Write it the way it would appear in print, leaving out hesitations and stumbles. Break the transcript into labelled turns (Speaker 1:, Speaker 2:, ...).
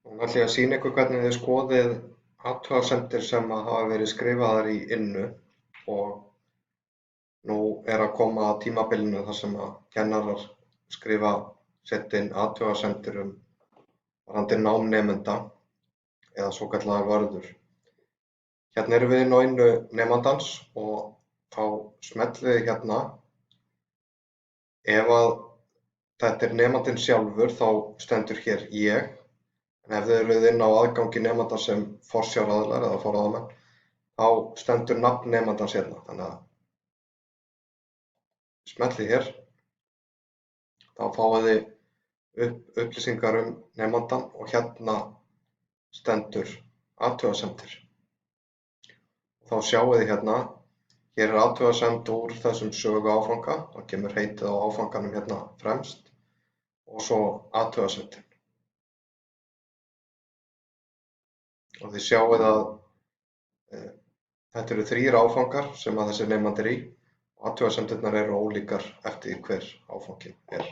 Speaker 1: Núna ætla ég að sýna ykkur hvernig þið skoðið athugasemdir sem hafa verið skrifaðar í Innu og nú er að koma að tímabilinu þar sem að kennarar setja inn athugasemdir varðandi nám nemenda eða svokallaðar vörður. Hérna erum við inn á Innu nemandans og þá smellið þið hérna. Ef að þetta er nemandinn sjálfur þá stendur hér ég. En ef þið eruð inn á aðgangi nemanda sem forsjáraðilar eða forráðamenn, þá stendur nafn nemandans hérna. Þannig að smellið hér, þá fáið þið upplýsingar nemandann og hérna stendur athugasemdir. Þá sjáið þið hérna, hér er athugasemd úr þessum söguáfanga, þá kemur heitið á áfanganum hérna fremst og svo athugasemdin. Og þið sjáið að þetta eru 3 áfangar sem að þessi nemandi er í og athugasemdirnar eru ólíkar eftir hver áfanginn er.